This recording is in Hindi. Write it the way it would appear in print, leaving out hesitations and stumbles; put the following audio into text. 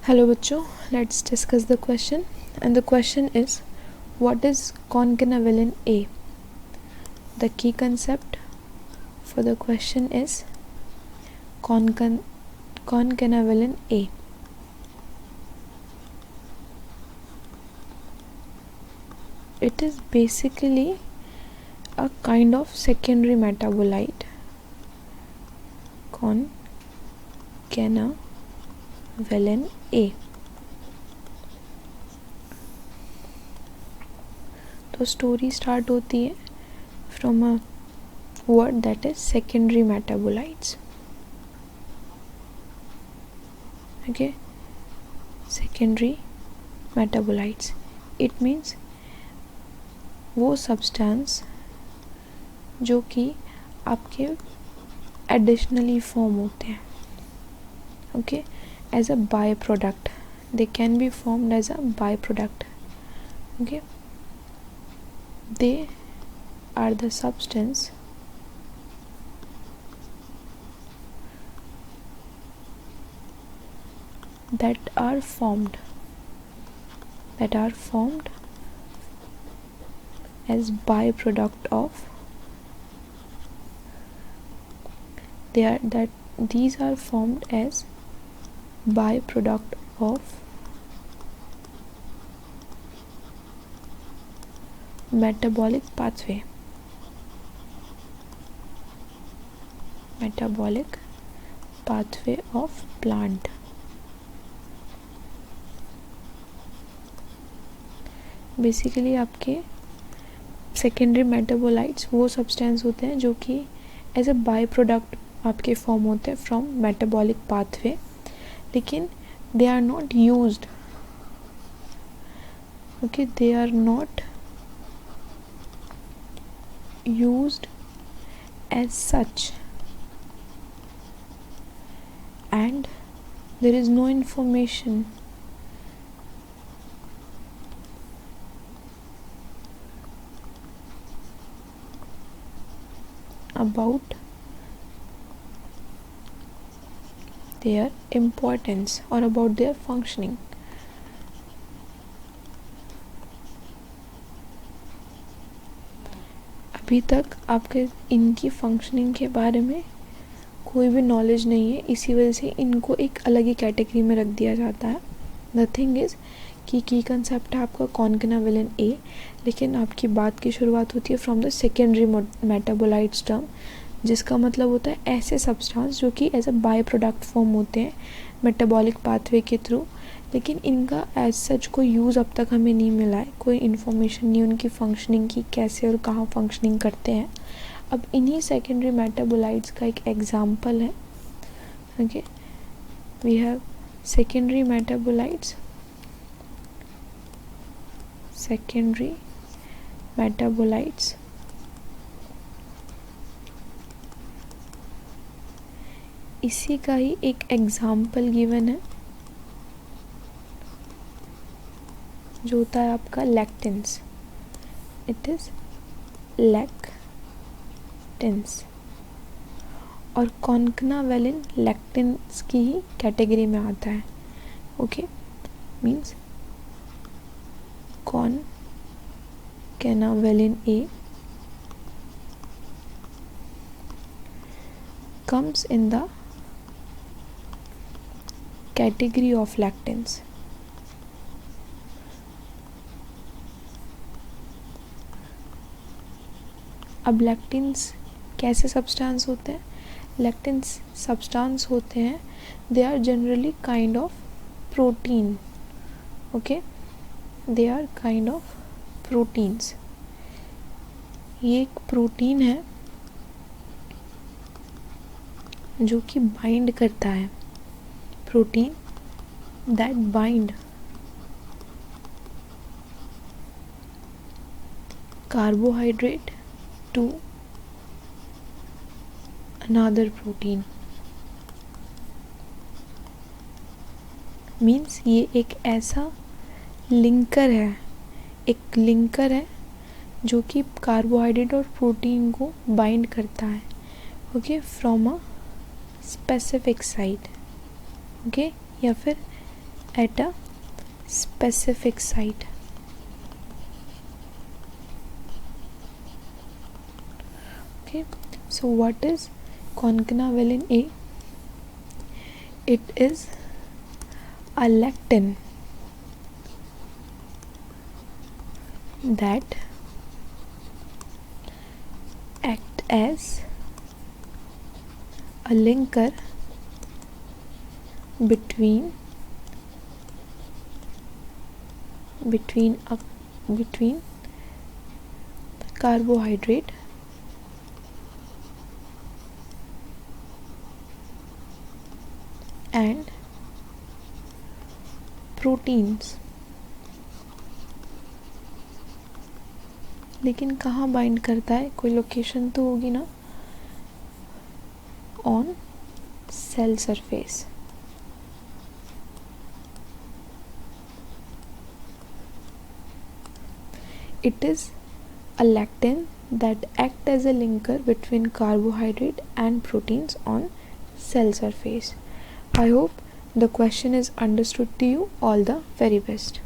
Hello बच्चों, let's discuss the question and the question is what is concanavalin A? The key concept for the question is concanavalin A. It is basically a kind of secondary metabolite. Concanavalin A. तो स्टोरी स्टार्ट होती है from a word that is secondary metabolites. Okay, secondary metabolites it means वो सब्सटेंस जो कि आपके एडिशनली फॉर्म होते हैं. Okay, as a by product they can be formed as a by product. Okay, they are the substance that are formed as byproduct of these are formed as byproduct of metabolic pathway of plant. Basically आपके सेकेंडरी मेटाबोलाइट्स वो सब्सटेंस होते हैं जो कि एज अ बाय प्रोडक्ट आपके फॉर्म होते हैं फ्रॉम मेटाबॉलिक पाथवे, लेकिन they are not used. Okay, they are not used as such and there is no information about their importance or about their functioning. अभी तक आपके इनकी फंक्शनिंग के बारे में कोई भी नॉलेज नहीं है, इसी वजह से इनको एक अलग ही कैटेगरी में रख दिया जाता है. द थिंग इज़ कि की कंसेप्ट है आपका कॉन्कनावेलिन ए, लेकिन आपकी बात की शुरुआत होती है from the secondary metabolites term, जिसका मतलब होता है ऐसे सब्सटेंस जो कि as a by product form होते हैं मेटाबॉलिक पाथवे के थ्रू, लेकिन इनका एज सच कोई यूज़ अब तक हमें नहीं मिला है, कोई इन्फॉर्मेशन नहीं उनकी फंक्शनिंग की कैसे और कहाँ फंक्शनिंग करते हैं. अब इन्हीं सेकेंडरी मेटाबोलाइट्स का एक एग्जांपल है. Okay, we have secondary metabolites. इसी का ही एक एग्जांपल गिवन है जो होता है आपका लैक्टेंस. इट इज लैक्टेंस और कॉन्कनावेलिन लैक्टेंस की ही कैटेगरी में आता है. Okay, means concanavalin A comes in the category of lactins. अब लैक्टिन्स कैसे सब्सटेंस होते हैं? लैक्टिन्स सब्सटेंस होते हैं, they are generally kind of protein. Okay, they are kind of proteins. ये एक प्रोटीन है जो कि बाइंड करता है, protein that bind carbohydrate to another protein. Means ये एक ऐसा लिंकर है जो कि कार्बोहाइड्रेट और प्रोटीन को बाइंड करता है. Okay, from a specific site. Okay, या फिर at a specific site. Okay, so what is concanavalin A? It is a lectin that act as a linker between carbohydrate and proteins. लेकिन कहाँ बाइंड करता है, कोई लोकेशन तो होगी ना. On sale surface. It is a lectin that act as a linker between carbohydrate and proteins on cell surface. I hope the question is understood to you. All the very best.